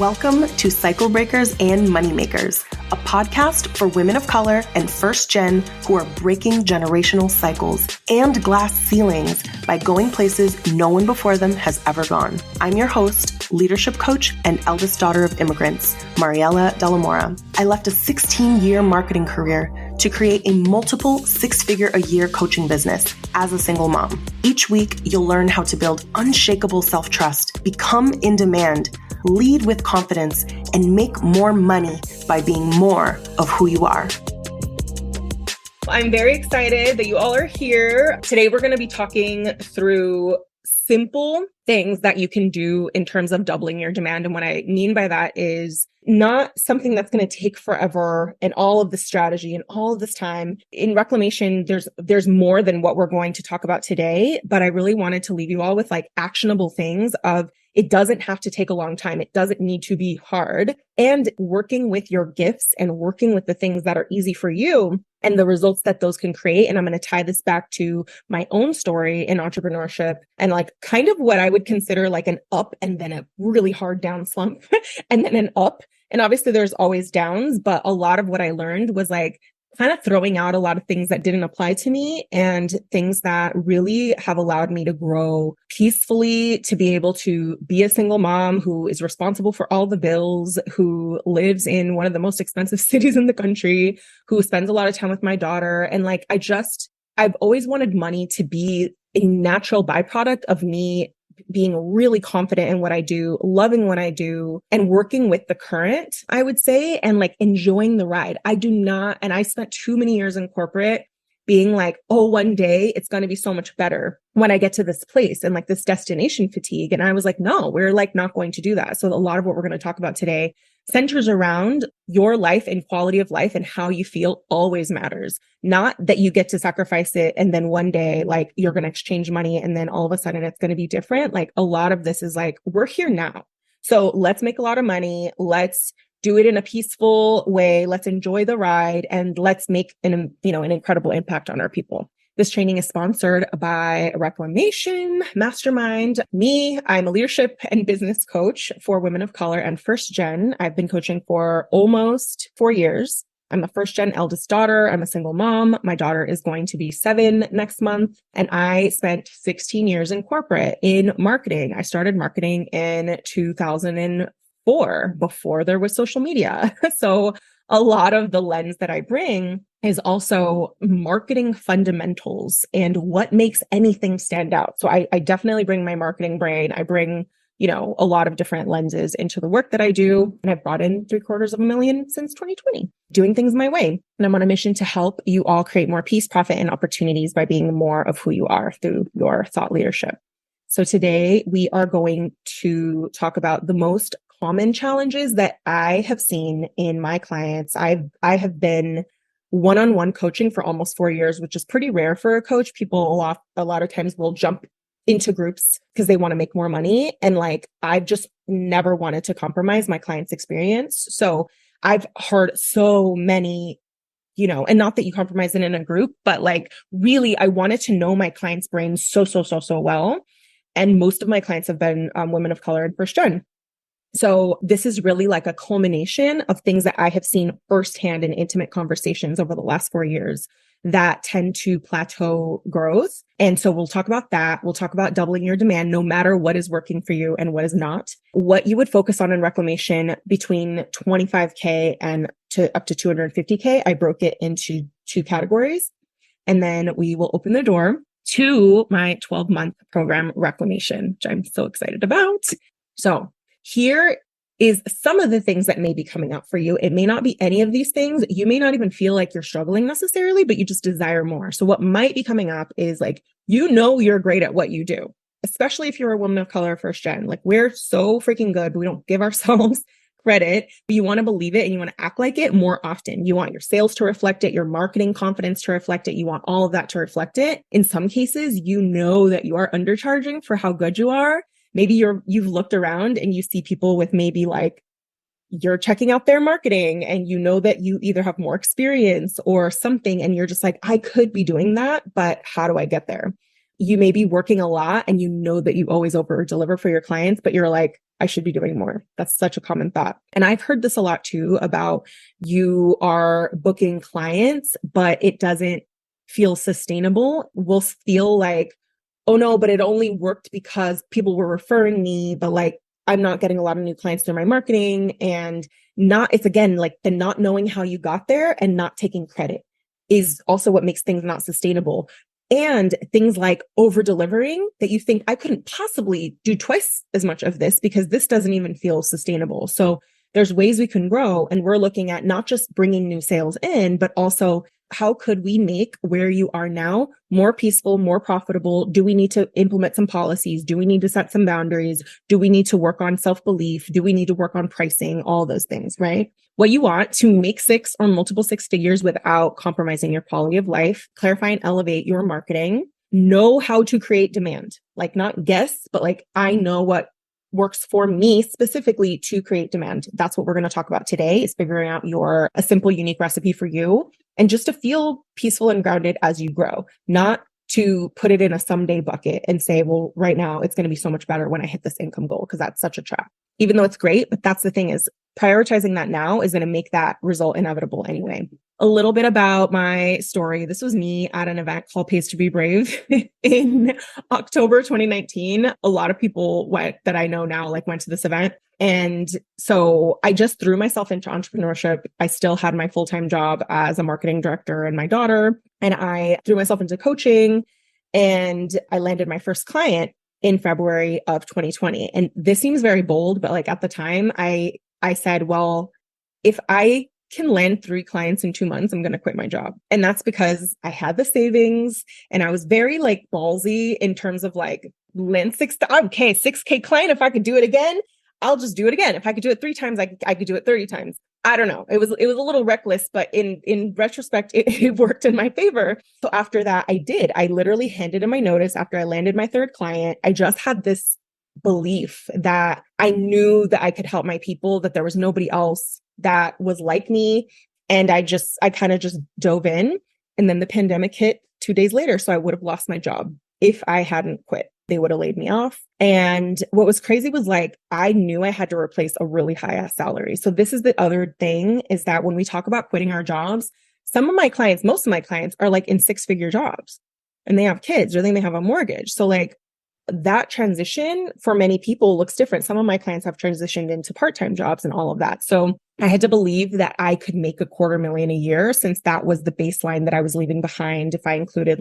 Welcome to Cycle Breakers and Moneymakers, a podcast for women of color and first gen who are breaking generational cycles and glass ceilings by going places no one before them has ever gone. I'm your host, leadership coach, and eldest daughter of immigrants, Mariela Delamora. I left a 16-year marketing career to create a multiple six-figure-a-year coaching business as a single mom. Each week, you'll learn how to build unshakable self-trust, become in demand, lead with confidence, and make more money by being more of who you are. I'm very excited that you all are here. Today, we're going to be talking through simple things that you can do in terms of doubling your demand. And what I mean by that is not something that's going to take forever and all of the strategy and all of this time. In reclamation, there's more than what we're going to talk about today, but I really wanted to leave you all with like actionable things of it doesn't have to take a long time. It doesn't need to be hard. And working with your gifts and working with the things that are easy for you and the results that those can create. And I'm going to tie this back to my own story in entrepreneurship and like kind of what I would consider like an up and then a really hard down slump and then an up. And obviously there's always downs, but a lot of what I learned was like kind of throwing out a lot of things that didn't apply to me and things that really have allowed me to grow peacefully, to be able to be a single mom who is responsible for all the bills, who lives in one of the most expensive cities in the country, who spends a lot of time with my daughter. And like, I've always wanted money to be a natural byproduct of me being really confident in what I do, loving what I do, and working with the current, I would say, and like enjoying the ride. And I spent too many years in corporate being like, oh, one day it's going to be so much better when I get to this place and like this destination fatigue. And I was like, no, we're like not going to do that. So a lot of what we're going to talk about today centers around your life and quality of life, and how you feel always matters. Not that you get to sacrifice it and then one day like you're going to exchange money and then all of a sudden it's going to be different. Like a lot of this is like, we're here now. So let's make a lot of money. Let's do it in a peaceful way. Let's enjoy the ride and let's make an incredible impact on our people. This training is sponsored by Reclamation, Mastermind. I'm a leadership and business coach for women of color and first gen. I've been coaching for almost 4 years. I'm a first gen eldest daughter. I'm a single mom. My daughter is going to be 7 next month. And I spent 16 years in corporate in marketing. I started marketing in 2004 before there was social media. So a lot of the lens that I bring is also marketing fundamentals and what makes anything stand out. So I definitely bring my marketing brain. I bring, a lot of different lenses into the work that I do. And I've brought in $750,000 since 2020, doing things my way. And I'm on a mission to help you all create more peace, profit, and opportunities by being more of who you are through your thought leadership. So today we are going to talk about the most common challenges that I have seen in my clients. I have been one-on-one coaching for almost 4 years, which is pretty rare for a coach. People a lot of times will jump into groups because they want to make more money. And like, I've just never wanted to compromise my client's experience. So I've heard so many, and not that you compromise it in a group, but like really, I wanted to know my client's brain so well. And most of my clients have been women of color and first gen. So this is really like a culmination of things that I have seen firsthand in intimate conversations over the last 4 years that tend to plateau growth. And so we'll talk about that. We'll talk about doubling your demand, no matter what is working for you and what is not. What you would focus on in reclamation between 25K and to up to 250K. I broke it into 2 categories. And then we will open the door to my 12-month program, Reclamation, which I'm so excited about. So here is some of the things that may be coming up for you. It may not be any of these things. You may not even feel like you're struggling necessarily, but you just desire more. So what might be coming up is like, you're great at what you do, especially if you're a woman of color first gen. Like we're so freaking good, but we don't give ourselves credit, but you want to believe it and you want to act like it more often. You want your sales to reflect it, your marketing confidence to reflect it. You want all of that to reflect it. In some cases, you know that you are undercharging for how good you are. Maybe you've looked around and you see people with maybe like you're checking out their marketing and you know that you either have more experience or something. And you're just like, I could be doing that, but how do I get there? you may be working a lot and you know that you always over deliver for your clients, but you're like, I should be doing more. That's such a common thought. And I've heard this a lot too about you are booking clients, but it doesn't feel sustainable. We'll feel like, oh no, but it only worked because people were referring me, but like, I'm not getting a lot of new clients through my marketing. And it's again, like the not knowing how you got there and not taking credit is also what makes things not sustainable. And things like over delivering that you think I couldn't possibly do twice as much of this because this doesn't even feel sustainable. So there's ways we can grow. And we're looking at not just bringing new sales in, but also how could we make where you are now more peaceful, more profitable? Do we need to implement some policies? Do we need to set some boundaries? Do we need to work on self-belief? Do we need to work on pricing? All those things, right? What you want to make 6 or multiple 6 figures without compromising your quality of life, clarify and elevate your marketing, know how to create demand, like not guess, but like I know what works for me specifically to create demand. That's what we're going to talk about today is figuring out a simple, unique recipe for you and just to feel peaceful and grounded as you grow, not to put it in a someday bucket and say, well, right now it's going to be so much better when I hit this income goal, because that's such a trap. Even though it's great, but that's the thing is prioritizing that now is going to make that result inevitable anyway. A little bit about my story. This was me at an event called Pays to Be Brave in October 2019. A lot of people that I know now went to this event. And so I just threw myself into entrepreneurship. I still had my full-time job as a marketing director and my daughter, and I threw myself into coaching and I landed my first client in February of 2020. And this seems very bold, but at the time I said, well, if I can land 3 clients in 2 months, I'm going to quit my job. And that's because I had the savings and I was very ballsy in terms of land 6K client. If I could do it again, I'll just do it again. If I could do it 3 times, I could do it 30 times. I don't know. It was a little reckless, but in retrospect, it worked in my favor. So after that, I literally handed in my notice after I landed my 3rd client. I just had this belief that I knew that I could help my people, that there was nobody else that was like me. And I kind of just dove in. And then the pandemic hit 2 days later. So I would have lost my job if I hadn't quit. They would have laid me off. And what was crazy was I knew I had to replace a really high ass salary. So this is the other thing is that when we talk about quitting our jobs, most of my clients are in 6-figure jobs and they have kids or they may have a mortgage. So that transition for many people looks different. Some of my clients have transitioned into part-time jobs and all of that. So I had to believe that I could make $250,000 a year since that was the baseline that I was leaving behind. If I included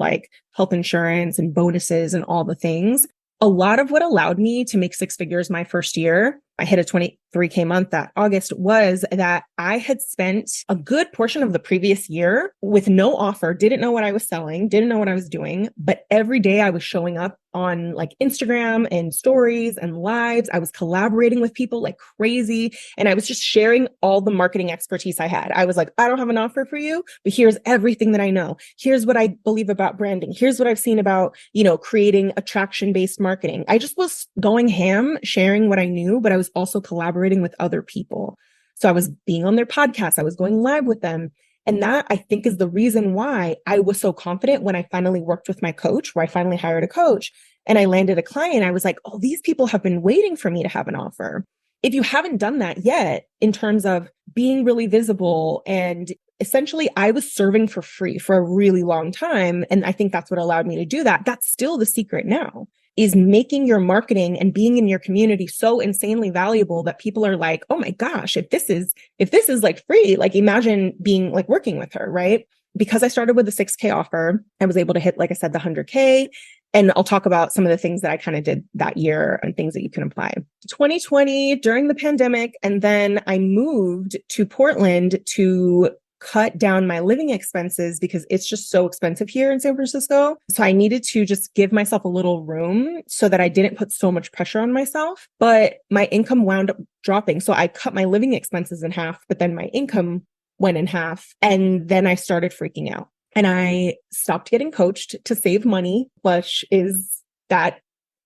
health insurance and bonuses and all the things, a lot of what allowed me to make 6 figures my first year, I hit a 23K month that August, was that I had spent a good portion of the previous year with no offer, didn't know what I was selling, didn't know what I was doing, but every day I was showing up on Instagram and stories and lives. I was collaborating with people like crazy. And I was just sharing all the marketing expertise I had. I was like, I don't have an offer for you, but here's everything that I know. Here's what I believe about branding. Here's what I've seen about, creating attraction-based marketing. I just was going ham, sharing what I knew, but I was also collaborating with other people. So I was being on their podcasts. I was going live with them. And that I think is the reason why I was so confident when I finally worked with my coach, where I finally hired a coach and I landed a client. I was like, oh, these people have been waiting for me to have an offer. If you haven't done that yet, in terms of being really visible, and essentially I was serving for free for a really long time. And I think that's what allowed me to do that. That's still the secret now, is making your marketing and being in your community so insanely valuable that people are like, oh my gosh, if this is free, imagine being working with her, right? Because I started with a 6K offer, I was able to hit, like I said, the 100K. And I'll talk about some of the things that I kind of did that year and things that you can apply. 2020 during the pandemic. And then I moved to Portland to cut down my living expenses because it's just so expensive here in San Francisco. So I needed to just give myself a little room so that I didn't put so much pressure on myself, but my income wound up dropping. So I cut my living expenses in half, but then my income went in half. And then I started freaking out and I stopped getting coached to save money, which is that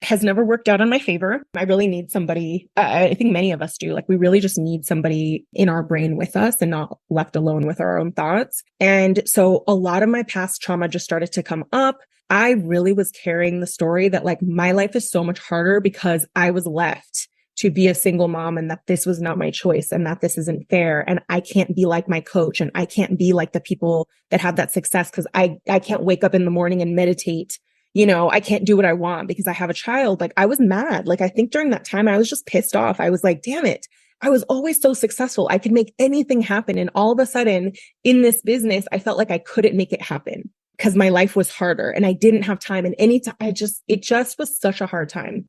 has never worked out in my favor. I really need somebody. I think many of us do. Like we really just need somebody in our brain with us and not left alone with our own thoughts. And so a lot of my past trauma just started to come up. I really was carrying the story that like my life is so much harder because I was left to be a single mom and that this was not my choice and that this isn't fair. And I can't be like my coach and I can't be like the people that have that success because I can't wake up in the morning and meditate. I can't do what I want because I have a child. Like I was mad. Like I think during that time I was just pissed off. I was like, damn it. I was always so successful. I could make anything happen. And all of a sudden in this business, I felt like I couldn't make it happen because my life was harder and I didn't have time. And it just was such a hard time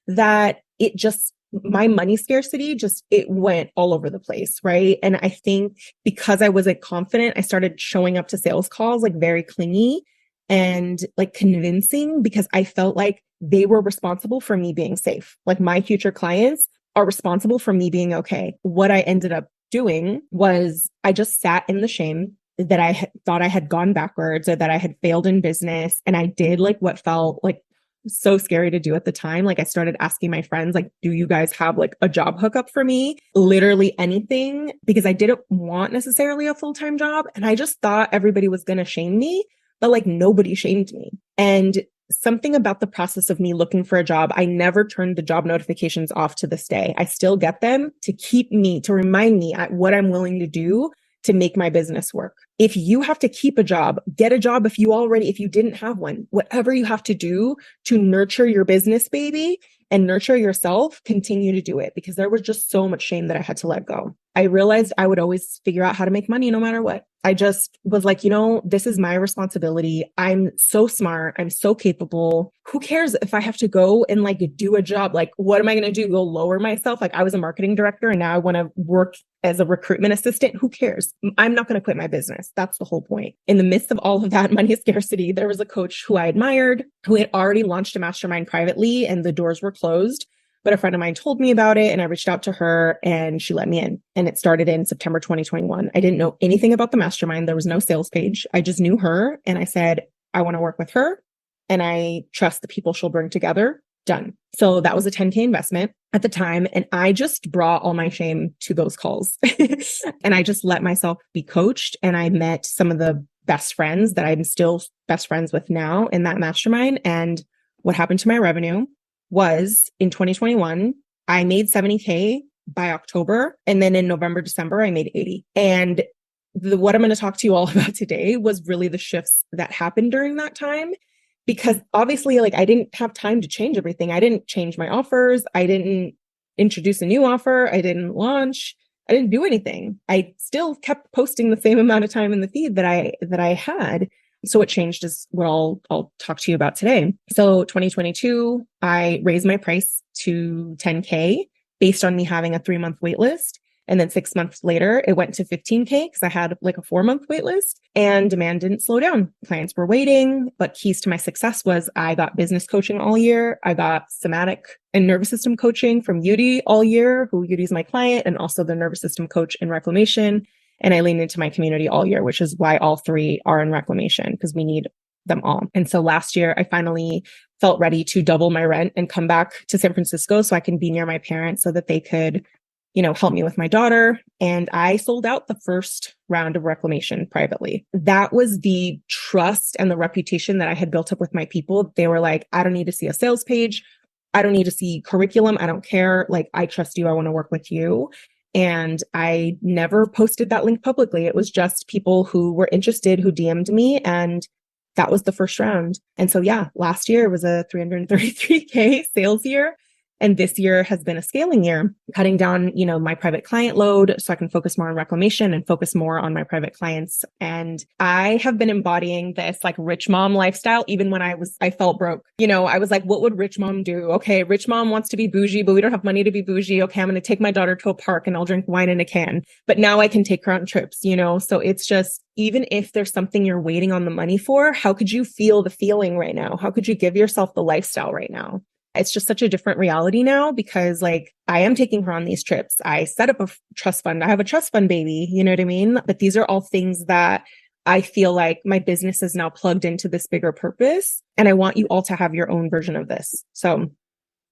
that my money scarcity it went all over the place. Right. And I think because I wasn't confident, I started showing up to sales calls like very clingy and like convincing because I felt like they were responsible for me being safe. Like my future clients are responsible for me being okay. What I ended up doing was I just sat in the shame that I thought I had gone backwards or that I had failed in business. And I did like what felt like so scary to do at the time. Like I started asking my friends, like, do you guys have like a job hookup for me? Literally anything, because I didn't want necessarily a full-time job. And I just thought everybody was going to shame me, but like nobody shamed me. And something about the process of me looking for a job, I never turned the job notifications off to this day. I still get them to remind me at what I'm willing to do to make my business work. If you have to keep a job, get a job if you didn't have one, whatever you have to do to nurture your business, baby, and nurture yourself, continue to do it because there was just so much shame that I had to let go. I realized I would always figure out how to make money no matter what. I just was like, this is my responsibility. I'm so smart. I'm so capable. Who cares if I have to go and like do a job? Like, what am I going to do? Go lower myself? Like I was a marketing director and now I want to work as a recruitment assistant. Who cares? I'm not going to quit my business. That's the whole point. In the midst of all of that money scarcity, there was a coach who I admired, who had already launched a mastermind privately and the doors were closed. But a friend of mine told me about it and I reached out to her and she let me in. And it started in September 2021. I didn't know anything about the mastermind. There was no sales page. I just knew her. And I said, I want to work with her and I trust the people she'll bring together. Done. So that was a 10K investment at the time. And I just brought all my shame to those calls and I just let myself be coached. And I met some of the best friends that I'm still best friends with now in that mastermind. And what happened to my revenue was in 2021, I made 70K by October. And then in November, December, I made 80. And what I'm going to talk to you all about today was really the shifts that happened during that time. Because obviously, like I didn't have time to change everything. I didn't change my offers. I didn't introduce a new offer. I didn't launch. I didn't do anything. I still kept posting the same amount of time in the feed that I had. So what changed is what I'll talk to you about today. So 2022, I raised my price to 10K based on me having a 3-month wait list. And then 6 months later, it went to 15K because I had like a 4-month wait list and demand didn't slow down. Clients were waiting, but keys to my success was I got business coaching all year. I got somatic and nervous system coaching from Yudi all year, who Yudi is my client, and also the nervous system coach in reclamation. And I leaned into my community all year, which is why all 3 are in reclamation because we need them all. And so last year, I finally felt ready to double my rent and come back to San Francisco so I can be near my parents so that they could help me with my daughter. And I sold out the first round of reclamation privately. That was the trust and the reputation that I had built up with my people. They were like, I don't need to see a sales page. I don't need to see curriculum. I don't care. Like, I trust you. I want to work with you. And I never posted that link publicly. It was just people who were interested who DM'd me. And that was the first round. And so, yeah, last year was a 333K sales year. And this year has been a scaling year, cutting down, my private client load so I can focus more on reclamation and focus more on my private clients. And I have been embodying this like rich mom lifestyle, even when I felt broke. I was like, what would rich mom do? Okay, rich mom wants to be bougie, but we don't have money to be bougie. Okay, I'm going to take my daughter to a park and I'll drink wine in a can. But now I can take her on trips, So it's just, even if there's something you're waiting on the money for, how could you feel the feeling right now? How could you give yourself the lifestyle right now? It's just such a different reality now because like I am taking her on these trips. I set up a trust fund. I have a trust fund baby. You know what I mean? But these are all things that I feel like my business is now plugged into this bigger purpose. And I want you all to have your own version of this. So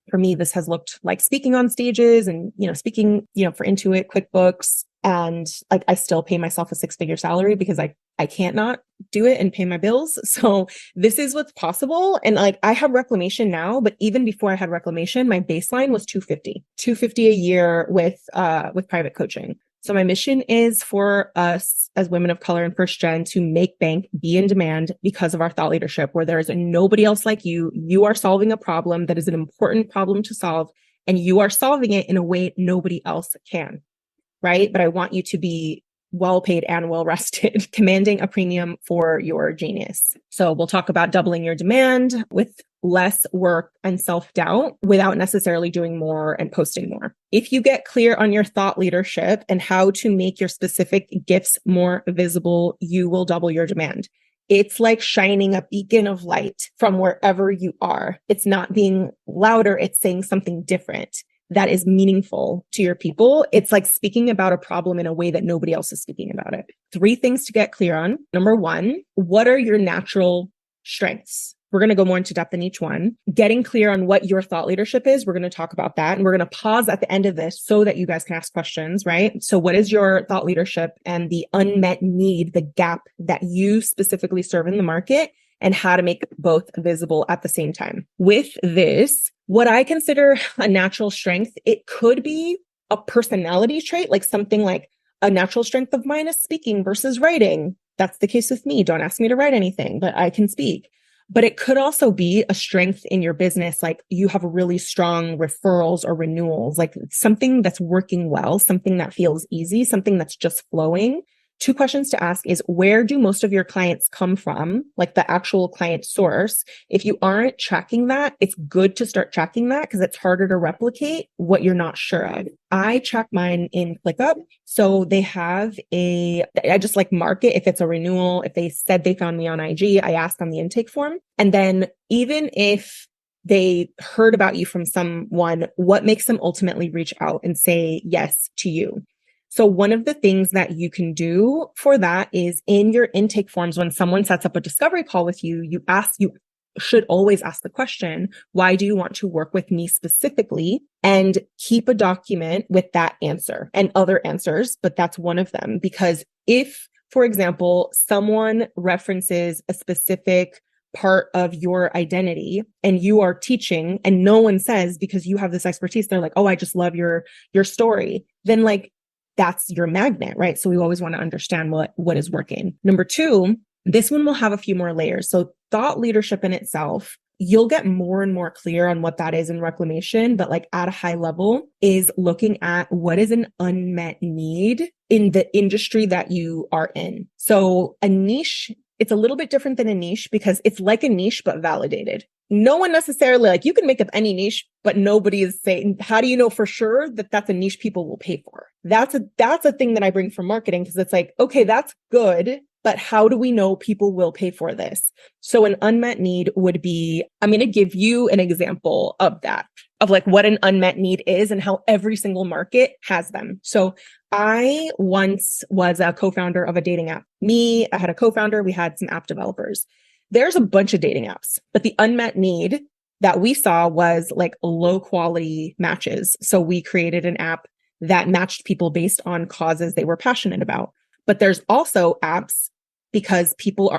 for me, this has looked like speaking on stages and, speaking, for Intuit, QuickBooks. And like, I still pay myself a 6-figure salary because I can't not do it and pay my bills. So this is what's possible. And like, I have reclamation now, but even before I had reclamation, my baseline was 250 a year with private coaching. So my mission is for us as women of color and first gen to make bank, be in demand because of our thought leadership, where there is nobody else like you. You are solving a problem that is an important problem to solve, and you are solving it in a way nobody else can. Right? But I want you to be well paid and well rested, commanding a premium for your genius. So we'll talk about doubling your demand with less work and self-doubt without necessarily doing more and posting more. If you get clear on your thought leadership and how to make your specific gifts more visible, you will double your demand. It's like shining a beacon of light from wherever you are. It's not being louder. It's saying something different that is meaningful to your people. It's like speaking about a problem in a way that nobody else is speaking about it. 3 things to get clear on. Number 1, what are your natural strengths? We're going to go more into depth in each one. Getting clear on what your thought leadership is. We're going to talk about that. And we're going to pause at the end of this so that you guys can ask questions, right? So what is your thought leadership and the unmet need, the gap that you specifically serve in the market, and how to make both visible at the same time? With this, what I consider a natural strength, it could be a personality trait, like something like a natural strength of mine is speaking versus writing. That's the case with me. Don't ask me to write anything, but I can speak. But it could also be a strength in your business, like you have really strong referrals or renewals, like something that's working well, something that feels easy, something that's just flowing. 2 questions to ask is, where do most of your clients come from? Like the actual client source. If you aren't tracking that, it's good to start tracking that because it's harder to replicate what you're not sure of. I track mine in ClickUp. So they have I just like mark it if it's a renewal. If they said they found me on IG, I ask on the intake form. And then even if they heard about you from someone, what makes them ultimately reach out and say yes to you? So one of the things that you can do for that is in your intake forms, when someone sets up a discovery call with you, you should always ask the question, why do you want to work with me specifically? And keep a document with that answer and other answers, but that's one of them. Because if, for example, someone references a specific part of your identity and you are teaching and no one says, because you have this expertise, they're like, oh, I just love your story. Then like, that's your magnet, right? So we always want to understand what is working. Number 2, this one will have a few more layers. So thought leadership in itself, you'll get more and more clear on what that is in reclamation, but like at a high level is looking at what is an unmet need in the industry that you are in. So a niche, it's a little bit different than a niche because it's like a niche, but validated. No one necessarily, like you can make up any niche, but nobody is saying, how do you know for sure that that's a niche people will pay for? That's a thing that I bring from marketing because it's like, okay, that's good, but how do we know people will pay for this? So an unmet need would be, I'm going to give you an example of that, of like what an unmet need is and how every single market has them. So I once was a co-founder of a dating app. I had a co-founder, we had some app developers. There's a bunch of dating apps, but the unmet need that we saw was like low quality matches. So we created an app that matched people based on causes they were passionate about. But there's also apps because people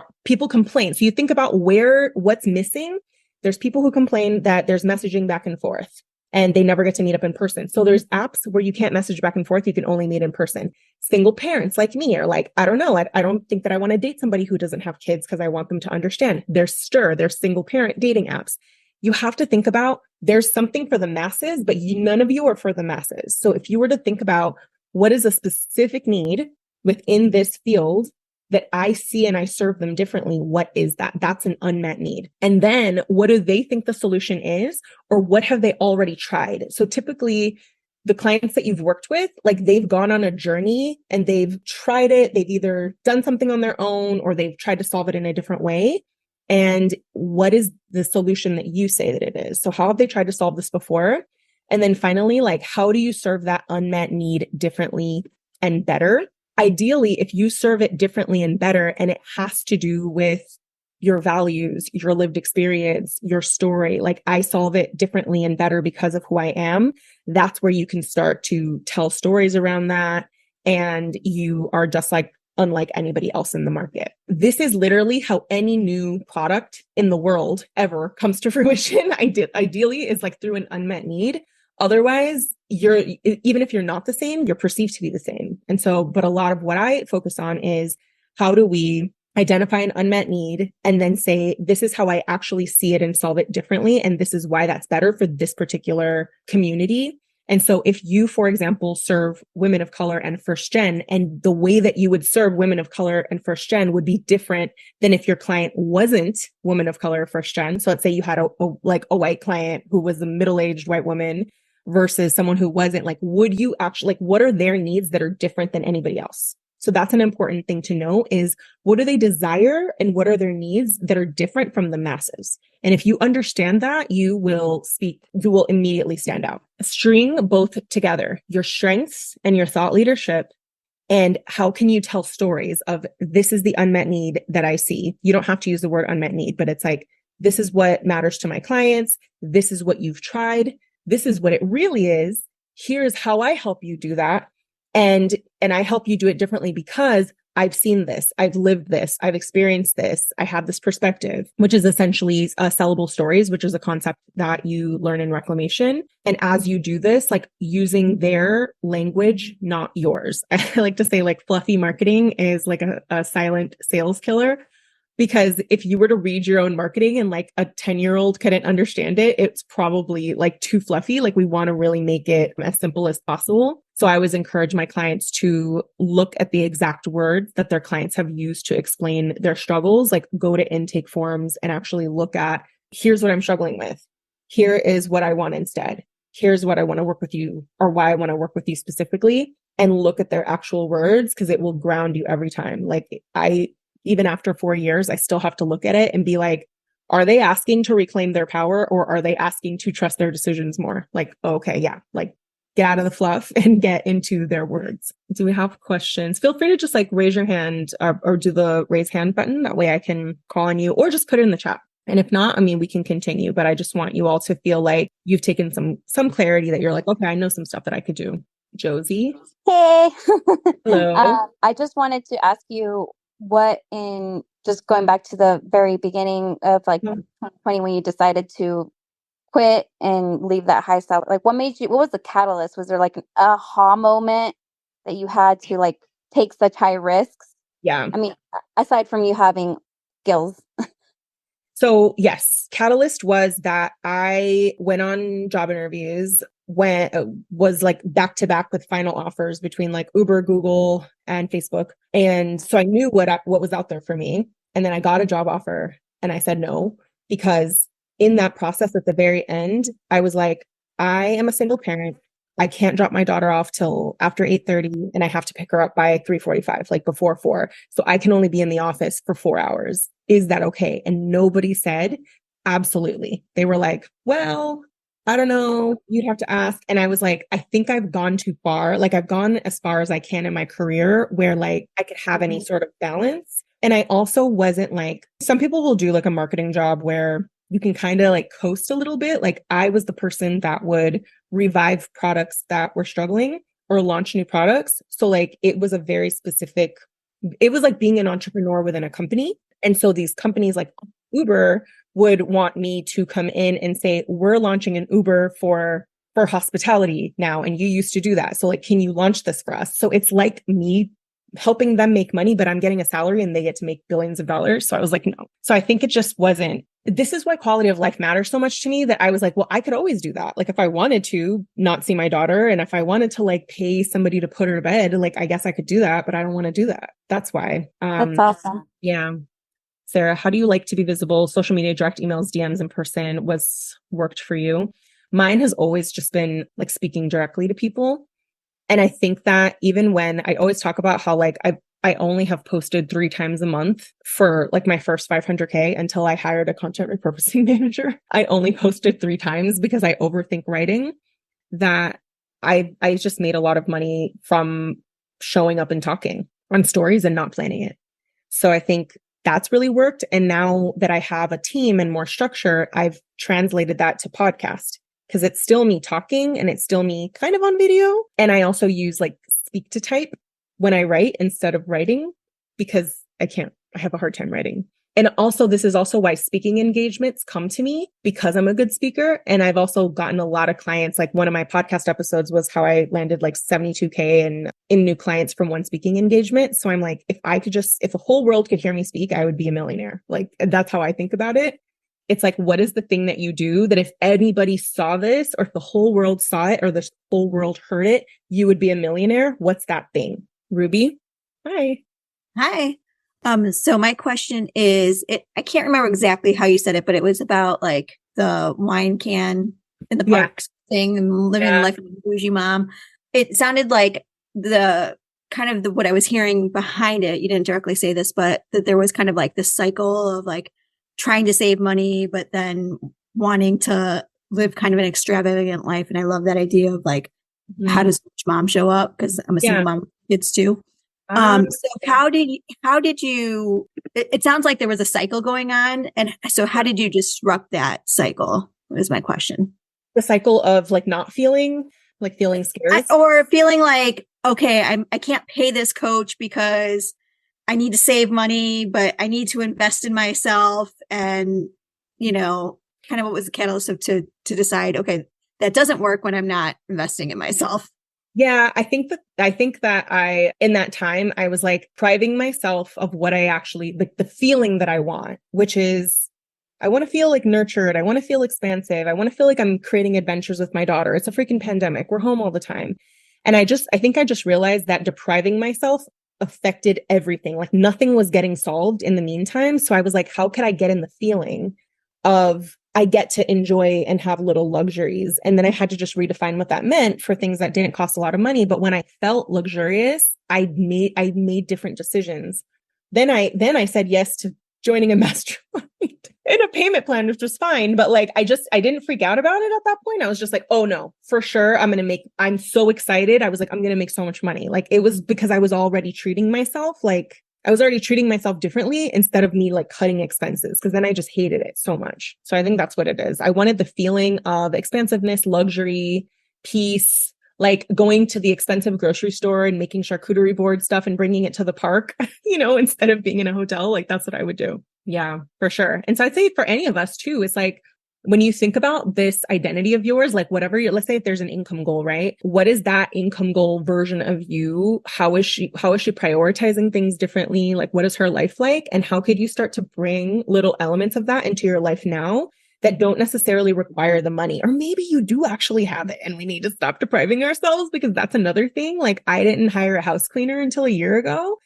complain. So you think about what's missing. There's people who complain that there's messaging back and forth and they never get to meet up in person. So there's apps where you can't message back and forth. You can only meet in person. Single parents like me are like, I don't know. I don't think that I want to date somebody who doesn't have kids because I want them to understand. There's single parent dating apps. You have to think about there's something for the masses, but none of you are for the masses. So if you were to think about what is a specific need within this field that I see and I serve them differently, what is that? That's an unmet need. And then what do they think the solution is? Or what have they already tried? So typically the clients that you've worked with, like they've gone on a journey and they've tried it. They've either done something on their own or they've tried to solve it in a different way. And what is the solution that you say that it is? So how have they tried to solve this before? And then finally, like, how do you serve that unmet need differently and better? ideally, if you serve it differently and better, and it has to do with your values, your lived experience, your story, like I solve it differently and better because of who I am, that's where you can start to tell stories around that. And you are just like unlike anybody else in the market. This is literally how any new product in the world ever comes to fruition. Ideally is like through an unmet need. Otherwise, even if you're not the same, you're perceived to be the same. And so, but a lot of what I focus on is how do we identify an unmet need and then say, this is how I actually see it and solve it differently. And this is why that's better for this particular community. And so if you, for example, serve women of color and first gen, and the way that you would serve women of color and first gen would be different than if your client wasn't woman of color or first gen. So let's say you had a white client who was a middle-aged white woman versus someone who wasn't, like, would you actually, like, what are their needs that are different than anybody else? So that's an important thing to know is what do they desire and what are their needs that are different from the masses? And if you understand that, you will immediately stand out. String both together, your strengths and your thought leadership. And how can you tell stories of this is the unmet need that I see? You don't have to use the word unmet need, but it's like, this is what matters to my clients. This is what you've tried. This is what it really is. Here's how I help you do that. And I help you do it differently because I've seen this, I've lived this, I've experienced this, I have this perspective, which is essentially sellable stories, which is a concept that you learn in reclamation. And as you do this, like using their language, not yours. I like to say like fluffy marketing is like a silent sales killer. Because if you were to read your own marketing and like a 10-year-old couldn't understand it, it's probably like too fluffy. Like we want to really make it as simple as possible. So I always encourage my clients to look at the exact words that their clients have used to explain their struggles, like go to intake forms and actually look at, here's what I'm struggling with. Here is what I want instead. Here's what I want to work with you or why I want to work with you specifically, and look at their actual words because it will ground you every time. Like even after 4 years, I still have to look at it and be like, are they asking to reclaim their power or are they asking to trust their decisions more? Like, okay, yeah, like get out of the fluff and get into their words. Do we have questions? Feel free to just like raise your hand or do the raise hand button. That way I can call on you or just put it in the chat. And if not, I mean, we can continue, but I just want you all to feel like you've taken some clarity that you're like, okay, I know some stuff that I could do. Josie. Hey. Hello. I just wanted to ask you, just going back to the very beginning of like 2020 when you decided to quit and leave that high salary, like what was the catalyst? Was there like an aha moment that you had to like take such high risks? Yeah. I mean, aside from you having skills. So yes, catalyst was that I went on job interviews was like back to back with final offers between like Uber, Google, and Facebook. And so I knew what was out there for me. And then I got a job offer and I said no, because in that process at the very end, I was like, I am a single parent. I can't drop my daughter off till after 8:30 and I have to pick her up by 3:45, like before 4. So I can only be in the office for 4 hours. Is that okay? And nobody said absolutely. They were like, well, I don't know. You'd have to ask. And I was like, I think I've gone too far. Like I've gone as far as I can in my career where like I could have any sort of balance. And I also wasn't like, some people will do like a marketing job where you can kind of like coast a little bit. Like I was the person that would revive products that were struggling or launch new products. So like it was it was like being an entrepreneur within a company. And so these companies like Uber would want me to come in and say, we're launching an Uber for hospitality now. And you used to do that. So like, can you launch this for us? So it's like me helping them make money, but I'm getting a salary and they get to make billions of dollars. So I was like, no. So I think it just wasn't, this is why quality of life matters so much to me that I was like, well, I could always do that. Like if I wanted to not see my daughter and if I wanted to like pay somebody to put her to bed, like I guess I could do that, but I don't want to do that. That's why. That's awesome. Yeah. Sarah, how do you like to be visible? Social media, direct emails, DMs in person worked for you? Mine has always just been like speaking directly to people. And I think that even when I always talk about how like I only have posted 3 times a month for like my first 500K until I hired a content repurposing manager. I only posted 3 times because I overthink writing, that I just made a lot of money from showing up and talking on stories and not planning it. So I think that's really worked. And now that I have a team and more structure, I've translated that to podcast because it's still me talking and it's still me kind of on video. And I also use like speak to type when I write instead of writing because I have a hard time writing. And also, this is also why speaking engagements come to me because I'm a good speaker. And I've also gotten a lot of clients. Like one of my podcast episodes was how I landed like 72K in new clients from one speaking engagement. So I'm like, if the whole world could hear me speak, I would be a millionaire. Like that's how I think about it. It's like, what is the thing that you do that if anybody saw this or if the whole world saw it or the whole world heard it, you would be a millionaire? What's that thing? Ruby? Hi. Hi. So my question is, I can't remember exactly how you said it, but it was about like the wine can in the parks thing and living life of a bougie mom. It sounded like the kind of what I was hearing behind it. You didn't directly say this, but that there was kind of like this cycle of like trying to save money, but then wanting to live kind of an extravagant life. And I love that idea of like, how does mom show up? Because I'm a single mom with kids too. So how did you, it sounds like there was a cycle going on. And so how did you disrupt that cycle is my question. The cycle of like not feeling scared or feeling like, okay, I can't pay this coach because I need to save money, but I need to invest in myself. And, you know, kind of what was the catalyst to decide, okay, that doesn't work when I'm not investing in myself. Yeah, I think that in that time, I was like depriving myself of what I actually, like the feeling that I want, which is I want to feel like nurtured. I want to feel expansive. I want to feel like I'm creating adventures with my daughter. It's a freaking pandemic. We're home all the time. And I think I just realized that depriving myself affected everything. Like nothing was getting solved in the meantime. So I was like, how could I get in the feeling of I get to enjoy and have little luxuries? And then I had to just redefine what that meant for things that didn't cost a lot of money. But when I felt luxurious, I made different decisions. Then I said yes to joining a mastermind and a payment plan, which was fine. But like, I didn't freak out about it at that point. I was just like, oh no, for sure. I'm so excited. I was like, I'm going to make so much money. Like it was because I was already treating myself differently instead of me like cutting expenses. Cause then I just hated it so much. So I think that's what it is. I wanted the feeling of expansiveness, luxury, peace, like going to the expensive grocery store and making charcuterie board stuff and bringing it to the park, instead of being in a hotel. Like that's what I would do. Yeah, for sure. And so I'd say for any of us too, it's like, when you think about this identity of yours, like let's say if there's an income goal, right? What is that income goal version of you? How is she prioritizing things differently? Like, what is her life like? And how could you start to bring little elements of that into your life now that don't necessarily require the money? Or maybe you do actually have it and we need to stop depriving ourselves, because that's another thing. Like I didn't hire a house cleaner until a year ago.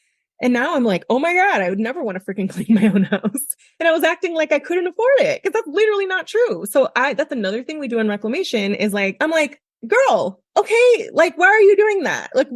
And now I'm like, oh my God, I would never want to freaking clean my own house. And I was acting like I couldn't afford it because that's literally not true. So that's another thing we do in reclamation is like, I'm like, girl, okay, like, why are you doing that? Like,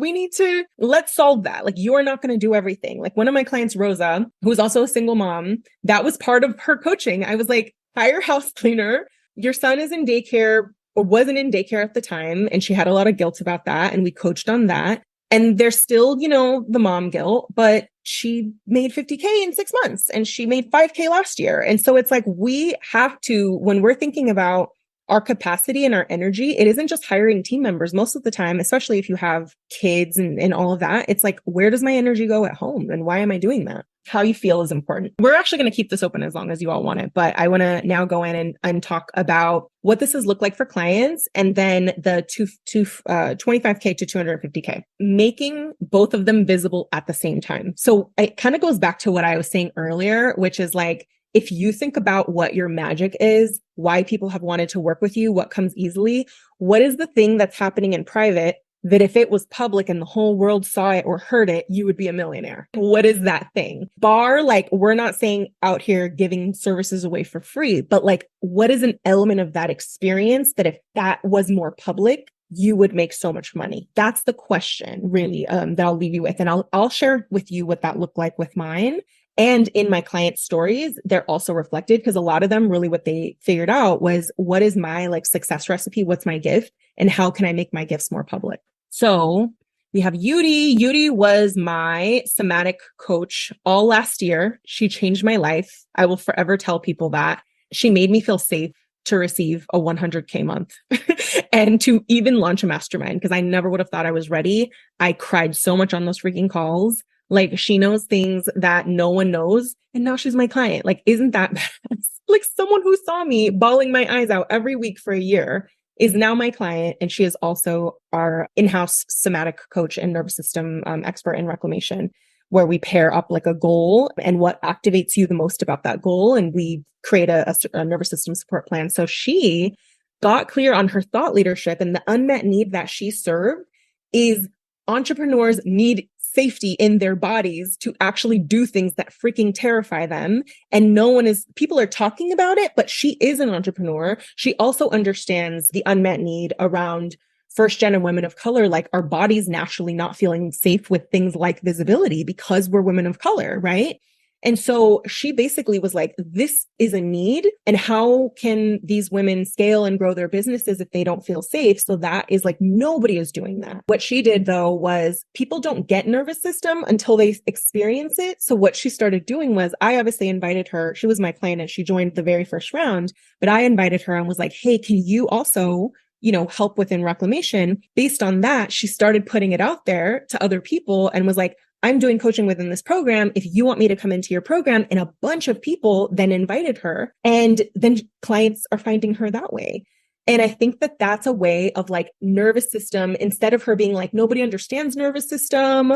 let's solve that. Like, you're not going to do everything. Like one of my clients, Rosa, who was also a single mom, that was part of her coaching. I was like, hire a house cleaner. Your son is in daycare or wasn't in daycare at the time. And she had a lot of guilt about that. And we coached on that. And there's still, the mom guilt, but she made 50K in 6 months and she made 5K last year. And so it's like, we have to, when we're thinking about our capacity and our energy, it isn't just hiring team members most of the time, especially if you have kids and all of that. It's like, where does my energy go at home? And why am I doing that? How you feel is important. We're actually going to keep this open as long as you all want it, but I want to now go in and talk about what this has looked like for clients, and then the 25K to 250K, making both of them visible at the same time. So it kind of goes back to what I was saying earlier, which is like, if you think about what your magic is, why people have wanted to work with you, what comes easily, what is the thing that's happening in private that if it was public and the whole world saw it or heard it, you would be a millionaire? What is that thing? Like, we're not saying out here giving services away for free, but like, what is an element of that experience that if that was more public, you would make so much money? That's the question really, that I'll leave you with. And I'll share with you what that looked like with mine. And in my client stories, they're also reflected, because a lot of them really what they figured out was, what is my like success recipe? What's my gift? And how can I make my gifts more public? So We have Yudi. Yudi was my somatic coach all last year. She changed my life. I will forever tell people that. She made me feel safe to receive a 100K month and to even launch a mastermind, because I never would have thought I was ready. I cried so much on those freaking calls. Like, she knows things that no one knows. And now she's my client. Like, isn't that badass? Like, someone who saw me bawling my eyes out every week for a year is now my client. And she is also our in-house somatic coach and nervous system expert in reclamation, where we pair up like a goal and what activates you the most about that goal. And we create a nervous system support plan. So she got clear on her thought leadership, and the unmet need that she served is entrepreneurs need safety in their bodies to actually do things that freaking terrify them. And people are talking about it, but she is an entrepreneur. She also understands the unmet need around first gen and women of color, like our bodies naturally not feeling safe with things like visibility because we're women of color, right? And so she basically was like, this is a need. And how can these women scale and grow their businesses if they don't feel safe? So that is like, nobody is doing that. What she did though was, people don't get nervous system until they experience it. So what she started doing was, I obviously invited her. She was my client and she joined the very first round, but I invited her and was like, hey, can you also help within reclamation? Based on that, she started putting it out there to other people and was like, I'm doing coaching within this program. If you want me to come into your program, and a bunch of people then invited her, and then clients are finding her that way. And I think that that's a way of like nervous system, instead of her being like, nobody understands nervous system.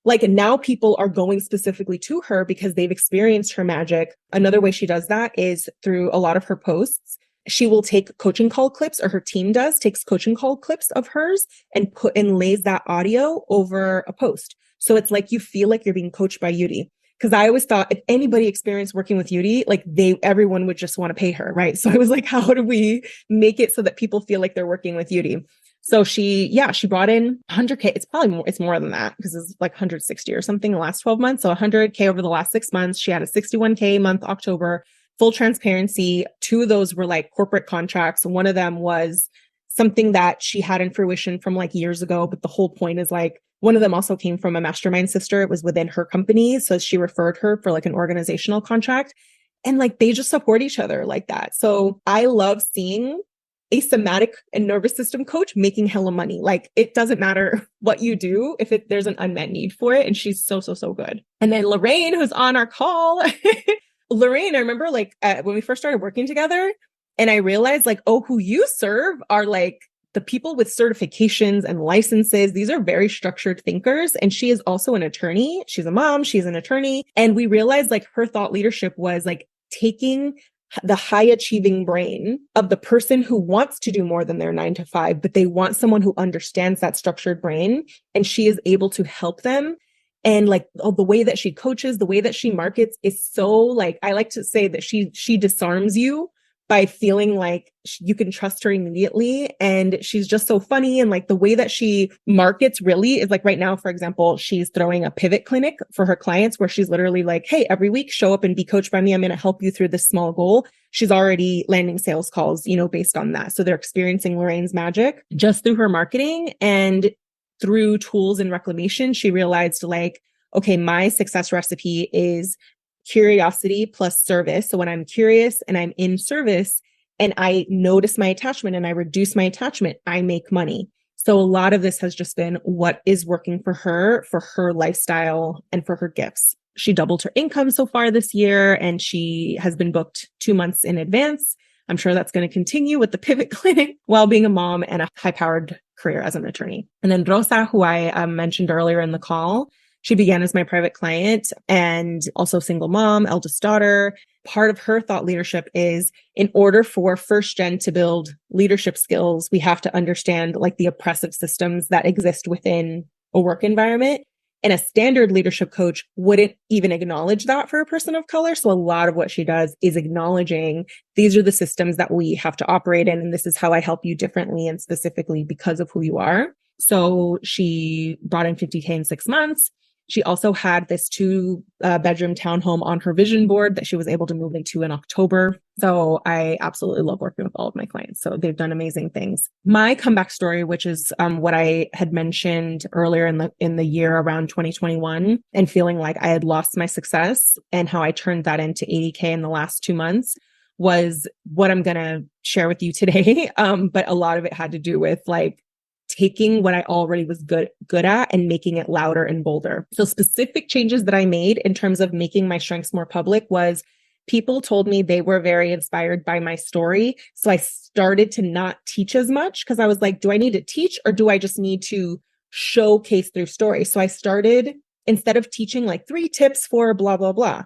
Like, now people are going specifically to her because they've experienced her magic. Another way she does that is through a lot of her posts. She will take coaching call clips, or her team takes coaching call clips of hers and lays that audio over a post. So it's like, you feel like you're being coached by Yudi. Because I always thought if anybody experienced working with Yudi, like everyone would just want to pay her, right? So I was like, how do we make it so that people feel like they're working with Yudi? So she brought in 100K. It's more than that, because it's like 160 or something in the last 12 months. So 100K over the last 6 months. She had a 61K month, October. Full transparency. 2 of those were like corporate contracts. One of them was something that she had in fruition from like years ago. But the whole point is like, one of them also came from a mastermind sister. It was within her company. So she referred her for like an organizational contract, and like, they just support each other like that. So I love seeing a somatic and nervous system coach making hella money. Like, it doesn't matter what you do if there's an unmet need for it. And she's so good. And then Lorraine, who's on our call, Lorraine, I remember like when we first started working together, and I realized like, oh, who you serve are like the people with certifications and licenses. These are very structured thinkers. And she is also an attorney. She's a mom. She's an attorney. And we realized like her thought leadership was like taking the high achieving brain of the person who wants to do more than their 9 to 5, but they want someone who understands that structured brain. And she is able to help them. And like, the way that she coaches, the way that she markets is so like, I like to say that she disarms you by feeling like you can trust her immediately. And she's just so funny. And like, the way that she markets really is like, right now, for example, she's throwing a pivot clinic for her clients, where she's literally like, hey, every week show up and be coached by me. I'm going to help you through this small goal. She's already landing sales calls, based on that. So they're experiencing Lorraine's magic just through her marketing. And through tools and reclamation, she realized like, okay, my success recipe is curiosity plus service. So when I'm curious and I'm in service and I notice my attachment and I reduce my attachment, I make money. So a lot of this has just been what is working for her lifestyle and for her gifts. She doubled her income so far this year, and she has been booked 2 months in advance. I'm sure that's going to continue with the pivot clinic while being a mom and a high-powered career as an attorney. And then Rosa, who I mentioned earlier in the call, she began as my private client and also single mom, eldest daughter. Part of her thought leadership is, in order for first gen to build leadership skills, we have to understand like the oppressive systems that exist within a work environment. And a standard leadership coach wouldn't even acknowledge that for a person of color. So a lot of what she does is acknowledging these are the systems that we have to operate in. And this is how I help you differently and specifically because of who you are. So she brought in 50K in 6 months. She also had this 2-bedroom townhome on her vision board that she was able to move into in October. So I absolutely love working with all of my clients. So they've done amazing things. My comeback story, which is what I had mentioned earlier in the year around 2021, and feeling like I had lost my success and how I turned that into 80K in the last 2 months, was what I'm going to share with you today. But a lot of it had to do with like taking what I already was good at and making it louder and bolder. So specific changes that I made in terms of making my strengths more public was people told me they were very inspired by my story. So I started to not teach as much because I was like, do I need to teach or do I just need to showcase through story? So I started, instead of teaching like 3 tips for blah, blah, blah,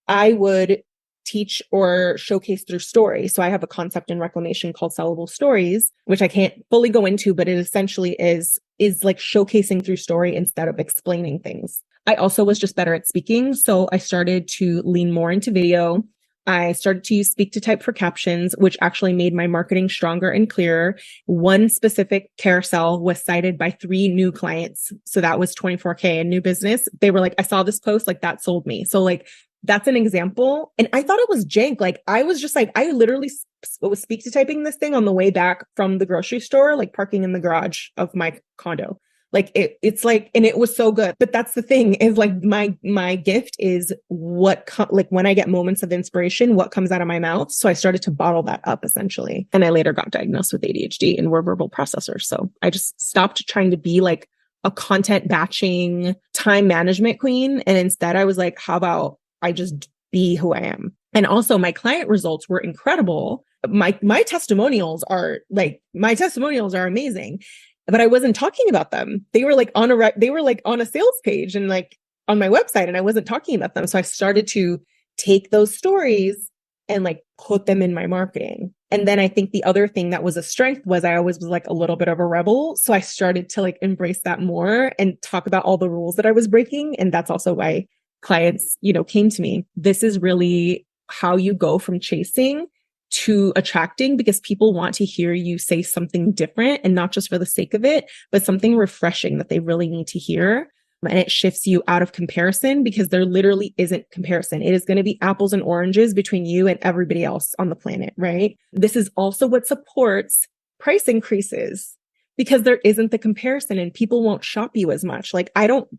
I would teach or showcase through story. So I have a concept in reclamation called sellable stories, which I can't fully go into, but it essentially is like showcasing through story instead of explaining things. I also was just better at speaking. So I started to lean more into video. I started to use speak to type for captions, which actually made my marketing stronger and clearer. One specific carousel was cited by 3 new clients. So that was 24K in new business. They were like, I saw this post, like that sold me. So like, that's an example. And I thought it was jank. Like I was just like, I literally was speak to typing this thing on the way back from the grocery store, like parking in the garage of my condo. Like it's like, and it was so good. But that's the thing is like my gift is like when I get moments of inspiration, what comes out of my mouth. So I started to bottle that up essentially. And I later got diagnosed with ADHD and were verbal processors. So I just stopped trying to be like a content batching time management queen. And instead I was like, how about I just be who I am? And also my client results were incredible. My testimonials are amazing, but I wasn't talking about them. They were like on a sales page and like on my website, and I wasn't talking about them. So I started to take those stories and like put them in my marketing. And then I think the other thing that was a strength was I always was like a little bit of a rebel. So I started to like embrace that more and talk about all the rules that I was breaking. And that's also why clients, came to me. This is really how you go from chasing to attracting, because people want to hear you say something different, and not just for the sake of it, but something refreshing that they really need to hear. And it shifts you out of comparison, because there literally isn't comparison. It is going to be apples and oranges between you and everybody else on the planet, right? This is also what supports price increases, because there isn't the comparison and people won't shop you as much. Like I don't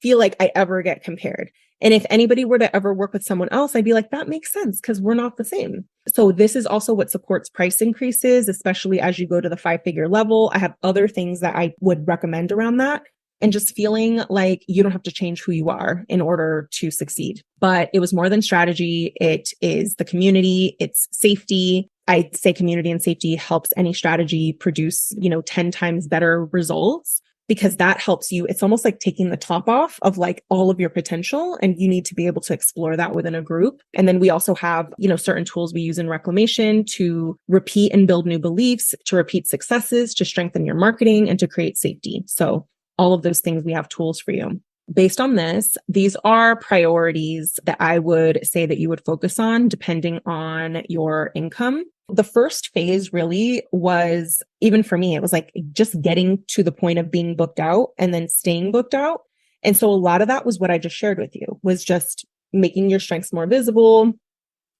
feel like I ever get compared. And if anybody were to ever work with someone else, I'd be like, that makes sense because we're not the same. So this is also what supports price increases, especially as you go to the 5-figure level. I have other things that I would recommend around that, and just feeling like you don't have to change who you are in order to succeed. But it was more than strategy. It is the community, it's safety. I say community and safety helps any strategy produce, 10 times better results, because that helps you. It's almost like taking the top off of like all of your potential, and you need to be able to explore that within a group. And then we also have, certain tools we use in reclamation to repeat and build new beliefs, to repeat successes, to strengthen your marketing, and to create safety. So all of those things, we have tools for you. Based on this, these are priorities that I would say that you would focus on depending on your income. The first phase really was, even for me, it was like just getting to the point of being booked out and then staying booked out. And so a lot of that was what I just shared with you, was just making your strengths more visible.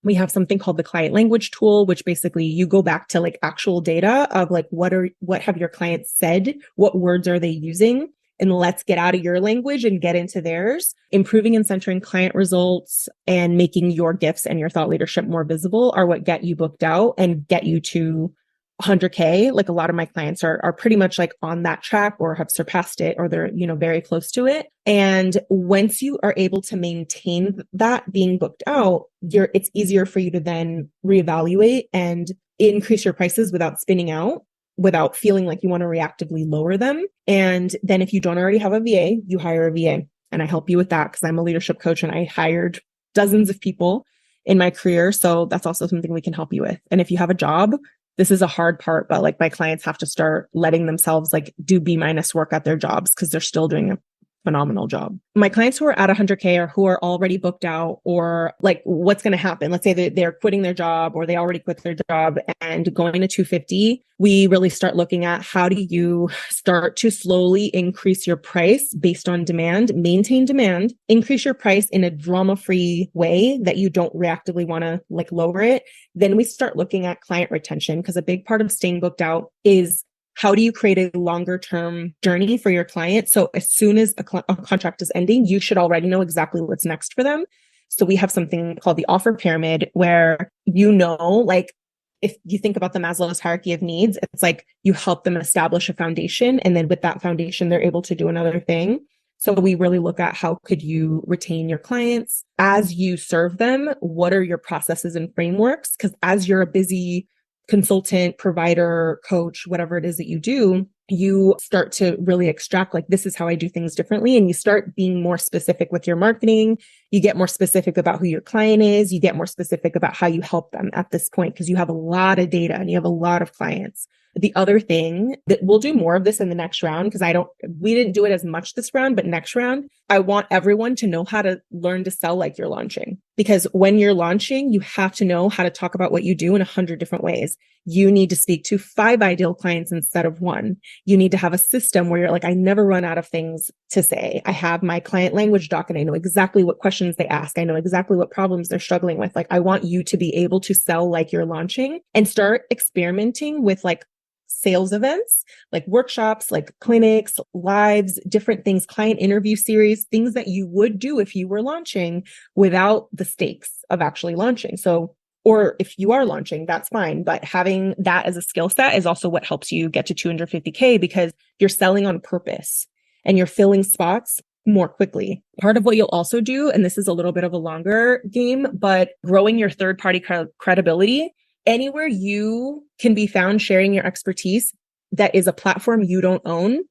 We have something called the client language tool, which basically you go back to like actual data of like, what have your clients said? What words are they using? And let's get out of your language and get into theirs. Improving and centering client results and making your gifts and your thought leadership more visible are what get you booked out and get you to 100K. Like a lot of my clients are pretty much like on that track or have surpassed it, or they're, very close to it. And once you are able to maintain that being booked out, it's easier for you to then reevaluate and increase your prices without spinning out, without feeling like you want to reactively lower them. And then if you don't already have a VA, you hire a VA. And I help you with that because I'm a leadership coach and I hired dozens of people in my career. So that's also something we can help you with. And if you have a job, this is a hard part, but like my clients have to start letting themselves like do B- work at their jobs because they're still doing phenomenal job. My clients who are at 100K or who are already booked out, or like what's going to happen, let's say that they're quitting their job or they already quit their job and going to 250, we really start looking at how do you start to slowly increase your price based on demand, maintain demand, increase your price in a drama-free way that you don't reactively want to like lower it. Then we start looking at client retention, because a big part of staying booked out is how do you create a longer term journey for your client? So as soon as a contract is ending, you should already know exactly what's next for them. So we have something called the offer pyramid where, like if you think about the Maslow's hierarchy of needs, it's like you help them establish a foundation. And then with that foundation, they're able to do another thing. So we really look at how could you retain your clients as you serve them? What are your processes and frameworks? Because as you're a busy consultant, provider, coach, whatever it is that you do, you start to really extract like, this is how I do things differently. And you start being more specific with your marketing. You get more specific about who your client is. You get more specific about how you help them at this point, because you have a lot of data and you have a lot of clients. The other thing that we'll do more of this in the next round, because we didn't do it as much this round, but next round, I want everyone to know how to learn to sell like you're launching. Because when you're launching, you have to know how to talk about what you do in 100 different ways. You need to speak to 5 ideal clients instead of 1. You need to have a system where you're like, I never run out of things to say. I have my client language doc and I know exactly what questions they ask. I know exactly what problems they're struggling with. Like, I want you to be able to sell like you're launching and start experimenting with like sales events, like workshops, like clinics, lives, different things, client interview series, things that you would do if you were launching without the stakes of actually launching. So, or if you are launching, that's fine. But having that as a skill set is also what helps you get to 250K, because you're selling on purpose and you're filling spots more quickly. Part of what you'll also do, and this is a little bit of a longer game, but growing your third-party credibility. Anywhere you can be found sharing your expertise that is a platform you don't own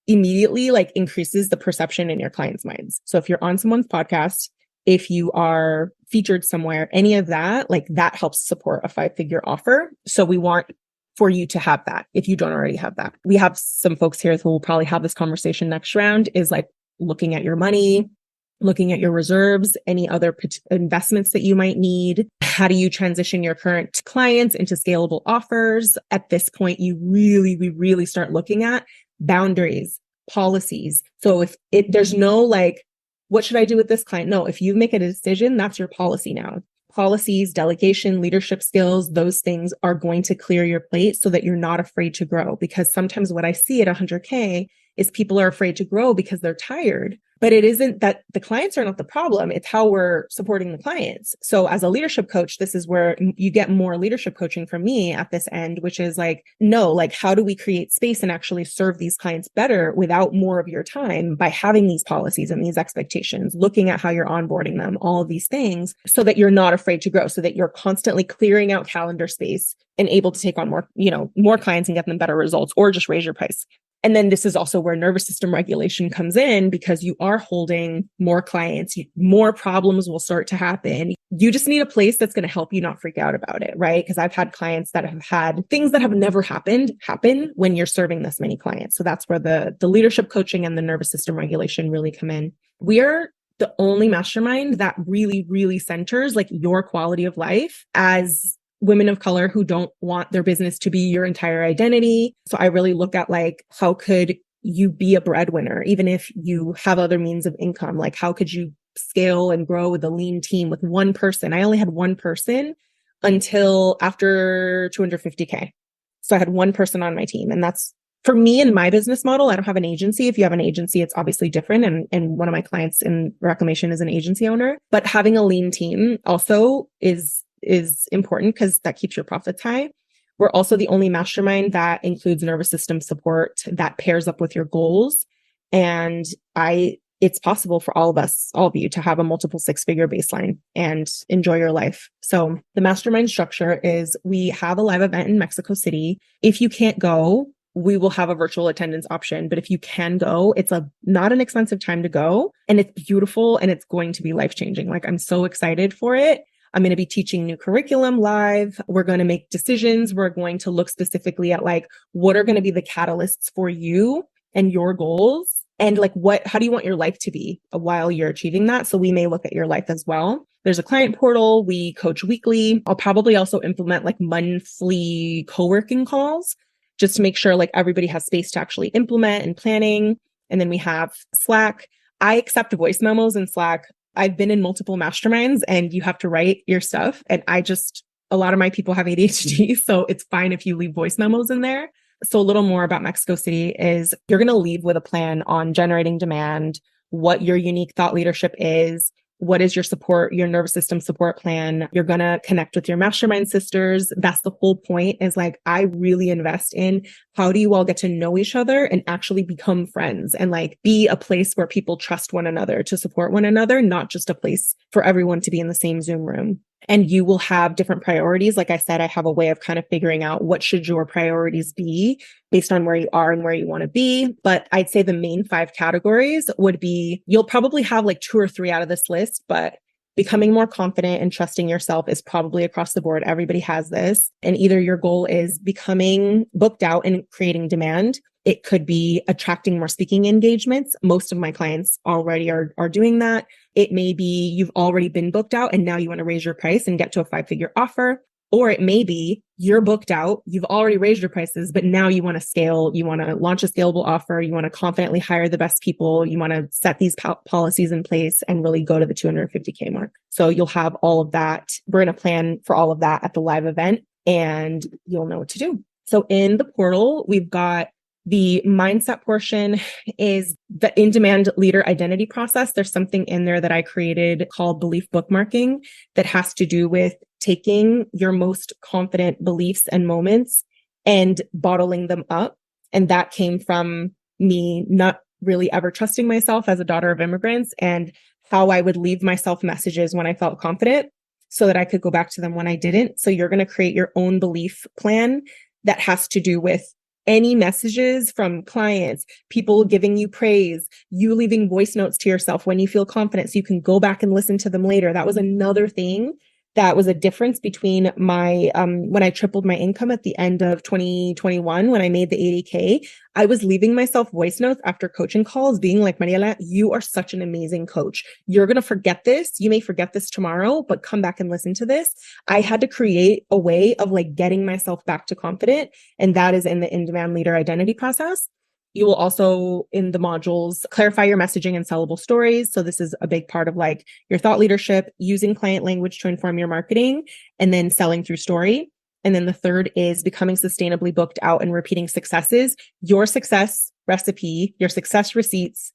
immediately like increases the perception in your clients' minds. So if you're on someone's podcast, if you are featured somewhere, any of that, like that helps support a 5-figure offer. So we want for you to have that if you don't already have that. We have some folks here who will probably have this conversation next round, is like looking at your money, looking at your reserves, any other investments that you might need. How do you transition your current clients into scalable offers? At this point, we really start looking at boundaries, policies. So there's no like, what should I do with this client? No, if you make a decision, that's your policy now. Policies, delegation, leadership skills, those things are going to clear your plate so that you're not afraid to grow. Because sometimes what I see at 100K is people are afraid to grow because they're tired. But it isn't that the clients are not the problem. It's how we're supporting the clients. So as a leadership coach, this is where you get more leadership coaching from me at this end, which is like, no, like, how do we create space and actually serve these clients better without more of your time by having these policies and these expectations, looking at how you're onboarding them, all of these things, so that you're not afraid to grow, so that you're constantly clearing out calendar space and able to take on more clients and get them better results, or just raise your price. And then this is also where nervous system regulation comes in, because you are holding more clients, more problems will start to happen. You just need a place that's going to help you not freak out about it, right? Because I've had clients that have had things that have never happened happen when you're serving this many clients. So that's where the leadership coaching and the nervous system regulation really come in. We are the only mastermind that really centers like your quality of life as women of color who don't want their business to be your entire identity. So I really look at like, how could you be a breadwinner, even if you have other means of income? Like, how could you scale and grow with a lean team with one person? I only had one person until after 250K. So I had one person on my team. And that's for me in my business model. I don't have an agency. If you have an agency, it's obviously different. And one of my clients in Reclamation is an agency owner, but having a lean team also is important because that keeps your profits high. We're also the only mastermind that includes nervous system support that pairs up with your goals. And it's possible for all of you to have a multiple 6-figure baseline and enjoy your life. So the mastermind structure is we have a live event in Mexico City. If you can't go, we will have a virtual attendance option. But if you can go, it's not an expensive time to go, and it's beautiful and it's going to be life-changing. Like, I'm so excited for it. I'm going to be teaching new curriculum live. We're going to make decisions. We're going to look specifically at like, what are going to be the catalysts for you and your goals And like, how do you want your life to be while you're achieving that? So we may look at your life as well. There's a client portal. We coach weekly. I'll probably also implement like monthly co-working calls just to make sure like everybody has space to actually implement and planning. And then we have Slack. I accept voice memos in Slack. I've been in multiple masterminds and you have to write your stuff. And a lot of my people have ADHD, so it's fine if you leave voice memos in there. So a little more about Mexico City is you're going to leave with a plan on generating demand, what your unique thought leadership is, what is your nervous system support plan. You're going to connect with your mastermind sisters. That's the whole point, is like, I really invest in how do you all get to know each other and actually become friends and like be a place where people trust one another to support one another, not just a place for everyone to be in the same Zoom room. And you will have different priorities. Like I said, I have a way of kind of figuring out what should your priorities be based on where you are and where you want to be. But I'd say the main 5 categories would be, you'll probably have like 2 or 3 out of this list, but becoming more confident and trusting yourself is probably across the board. Everybody has this. And either your goal is becoming booked out and creating demand. It could be attracting more speaking engagements. Most of my clients already are doing that. It may be you've already been booked out and now you want to raise your price and get to a 5-figure offer. Or it may be you're booked out, you've already raised your prices, but now you want to scale, you want to launch a scalable offer, you want to confidently hire the best people, you want to set these policies in place and really go to the 250K mark. So you'll have all of that. We're going to plan for all of that at the live event and you'll know what to do. So in the portal, we've got the mindset portion is the in-demand leader identity process. There's something in there that I created called belief bookmarking that has to do with taking your most confident beliefs and moments and bottling them up. And that came from me not really ever trusting myself as a daughter of immigrants and how I would leave myself messages when I felt confident so that I could go back to them when I didn't. So you're going to create your own belief plan that has to do with any messages from clients, people giving you praise, you leaving voice notes to yourself when you feel confident so you can go back and listen to them later. That was another thing that was a difference between my, when I tripled my income at the end of 2021, when I made the 80K, I was leaving myself voice notes after coaching calls being like, Mariela, you are such an amazing coach. You're going to forget this. You may forget this tomorrow, but come back and listen to this. I had to create a way of like getting myself back to confident. And that is in the in-demand leader identity process. You will also, in the modules, clarify your messaging and sellable stories. So this is a big part of like your thought leadership, using client language to inform your marketing, and then selling through story. And then the third is becoming sustainably booked out and repeating successes. Your success recipe, your success receipts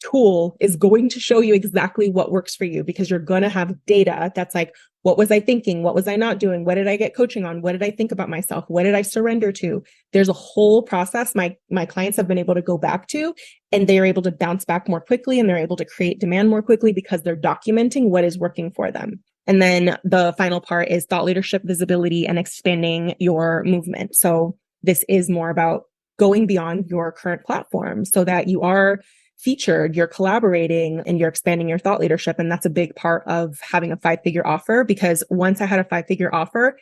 tool is going to show you exactly what works for you because you're going to have data that's like, what was I thinking? What was I not doing? What did I get coaching on? What did I think about myself? What did I surrender to? There's a whole process my clients have been able to go back to, and they're able to bounce back more quickly and they're able to create demand more quickly because they're documenting what is working for them. And then the final part is thought leadership, visibility, and expanding your movement. So this is more about going beyond your current platform so that you are featured, you're collaborating, and you're expanding your thought leadership. And that's a big part of having a 5-figure offer, because once I had a 5-figure offer,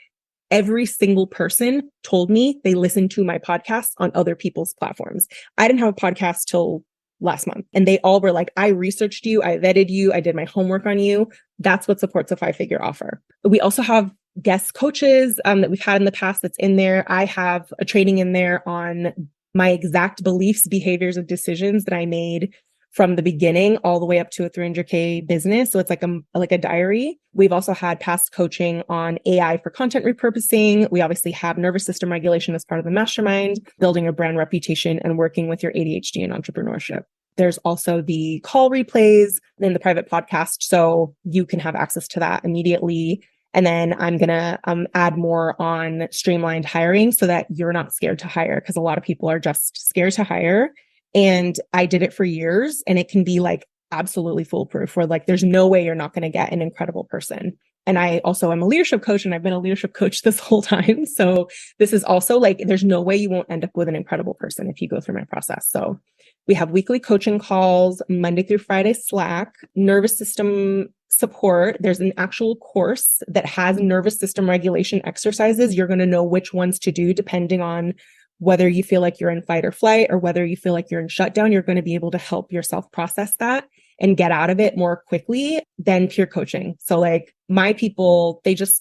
every single person told me they listened to my podcasts on other people's platforms. I didn't have a podcast till last month. And they all were like, I researched you, I vetted you, I did my homework on you. That's what supports a 5-figure offer. We also have guest coaches that we've had in the past that's in there. I have a training in there on my exact beliefs, behaviors, and decisions that I made from the beginning all the way up to a 300K business. So it's like a diary. We've also had past coaching on AI for content repurposing. We obviously have nervous system regulation as part of the mastermind, building a brand reputation, and working with your ADHD and entrepreneurship. There's also the call replays and the private podcast. So you can have access to that immediately. And then I'm going to add more on streamlined hiring so that you're not scared to hire, because a lot of people are just scared to hire. And I did it for years, and it can be like absolutely foolproof, where like there's no way you're not going to get an incredible person. And I also am a leadership coach, and I've been a leadership coach this whole time. So this is also like, there's no way you won't end up with an incredible person if you go through my process. So we have weekly coaching calls, Monday through Friday Slack, nervous system support. There's an actual course that has nervous system regulation exercises. You're going to know which ones to do depending on whether you feel like you're in fight or flight or whether you feel like you're in shutdown, you're going to be able to help yourself process that and get out of it more quickly than peer coaching. So like my people, this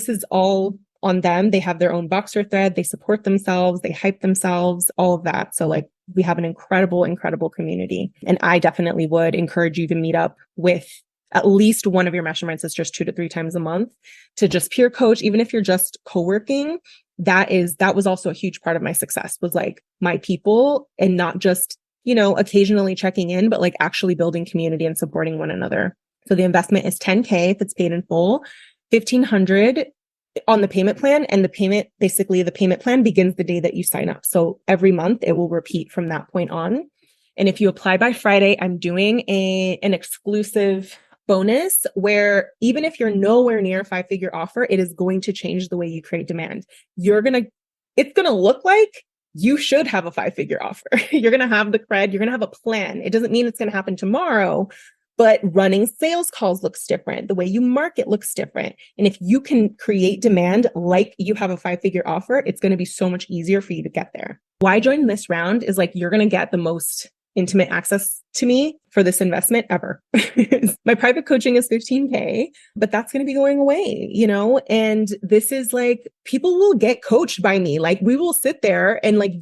is all on them. They have their own Boxer thread. They support themselves. They hype themselves, all of that. So like we have an incredible, incredible community. And I definitely would encourage you to meet up with at least one of your mastermind sisters 2 to 3 times a month to just peer coach. Even if you're just co-working, that was also a huge part of my success, was like my people, and not just, occasionally checking in, but like actually building community and supporting one another. So the investment is $10K if it's paid in full, $1,500 on the payment plan. And the payment plan begins the day that you sign up. So every month it will repeat from that point on. And if you apply by Friday, I'm doing an exclusive bonus where even if you're nowhere near a 5-figure offer, it is going to change the way you create demand. It's going to look like you should have a 5-figure offer. You're going to have the cred, you're going to have a plan. It doesn't mean it's going to happen tomorrow, but running sales calls looks different. The way you market looks different. And if you can create demand like you have a 5-figure offer, it's going to be so much easier for you to get there. Why join this round is like, you're going to get the most intimate access to me for this investment ever. My private coaching is $15K, but that's going to be going away, and this is like, people will get coached by me. Like we will sit there and like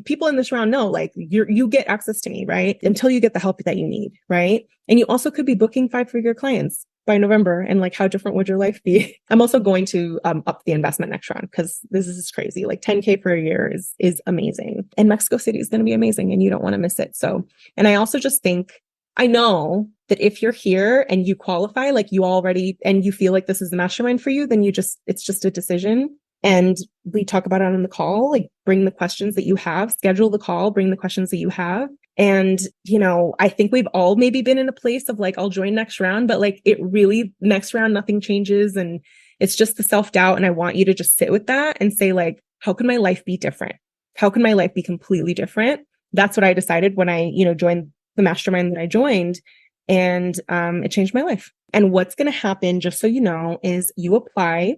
people in this round know, like you get access to me, right? Until you get the help that you need. Right. And you also could be booking 5-figure clients by November. And like, how different would your life be? I'm also going to up the investment next round because this is crazy. Like 10K for a year is amazing. And Mexico City is going to be amazing and you don't want to miss it. So, and I also just think, I know that if you're here and you qualify, like you already, and you feel like this is the mastermind for you, then it's just a decision. And we talk about it on the call, like bring the questions that you have, schedule the call, bring the questions that you have. And, I think we've all maybe been in a place of like, I'll join next round, but like it really, next round, nothing changes. And it's just the self-doubt. And I want you to just sit with that and say like, how can my life be different? How can my life be completely different? That's what I decided when I, joined the mastermind that I joined, and it changed my life. And what's going to happen, just so you know, is you apply.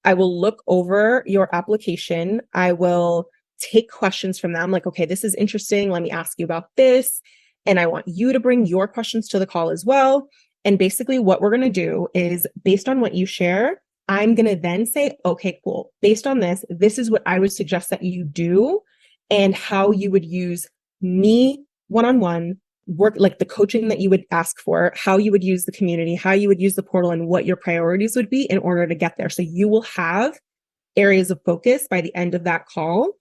I will look over your application. I will take questions from them. Like, okay, this is interesting. Let me ask you about this. And I want you to bring your questions to the call as well. And basically what we're going to do is, based on what you share, I'm going to then say, okay, cool. Based on this, this is what I would suggest that you do and how you would use me one-on-one work, like the coaching that you would ask for, how you would use the community, how you would use the portal, and what your priorities would be in order to get there. So you will have areas of focus by the end of that call.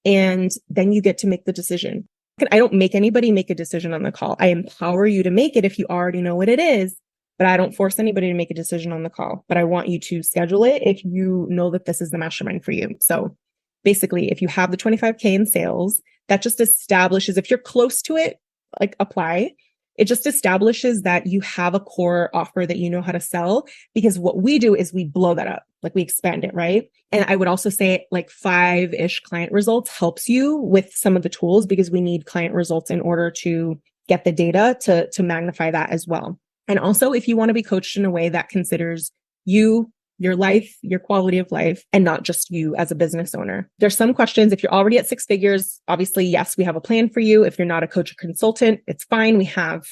And then you get to make the decision. I don't make anybody make a decision on the call. I empower you to make it if you already know what it is, but I don't force anybody to make a decision on the call. But I want you to schedule it if you know that this is the mastermind for you. So basically, if you have the 25K in sales, that just establishes, if you're close to it, like apply. It just establishes that you have a core offer that you know how to sell, because what we do is we blow that up, like we expand it, right? And I would also say like 5-ish client results helps you with some of the tools, because we need client results in order to get the data to magnify that as well. And also, if you want to be coached in a way that considers you, your life, your quality of life, and not just you as a business owner. There's some questions. If you're already at 6 figures, obviously, yes, we have a plan for you. If you're not a coach or consultant, it's fine. We have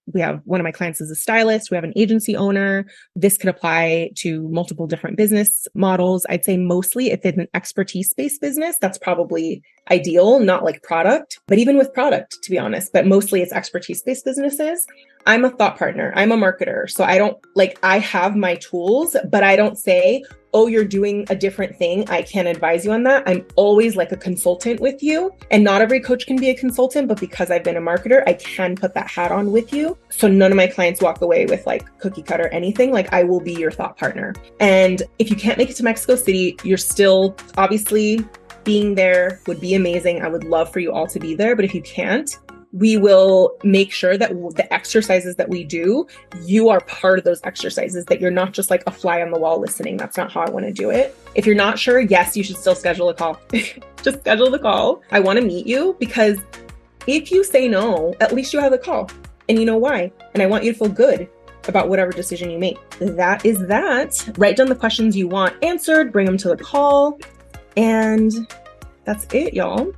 one of my clients is a stylist. We have an agency owner. This could apply to multiple different business models. I'd say mostly if it's an expertise-based business, that's probably ideal, not like product, but even with product, to be honest, but mostly it's expertise-based businesses. I'm a thought partner. I'm a marketer. So I have my tools, but I don't say, oh, you're doing a different thing, I can't advise you on that. I'm always like a consultant with you. And not every coach can be a consultant, but because I've been a marketer, I can put that hat on with you. So none of my clients walk away with like cookie cutter anything. Like I will be your thought partner. And if you can't make it to Mexico City, you're still obviously being there would be amazing. I would love for you all to be there. But if you can't, we will make sure that the exercises that we do, you are part of those exercises, that you're not just like a fly on the wall listening. That's not how I want to do it. If you're not sure, yes, you should still schedule a call. Just schedule the call. I want to meet you, because if you say no, at least you have the call and you know why. And I want you to feel good about whatever decision you make. That is that. Write down the questions you want answered, bring them to the call. And that's it, y'all.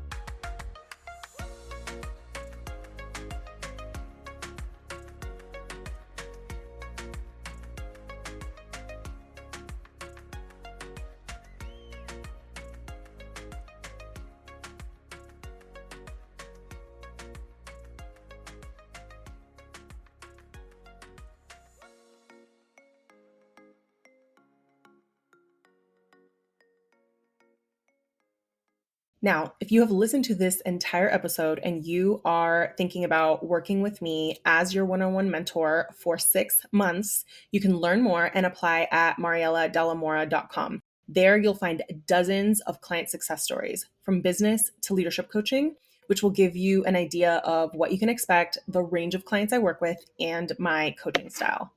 Now, if you have listened to this entire episode and you are thinking about working with me as your one-on-one mentor for 6 months, you can learn more and apply at marielladelamora.com. There you'll find dozens of client success stories from business to leadership coaching, which will give you an idea of what you can expect, the range of clients I work with, and my coaching style.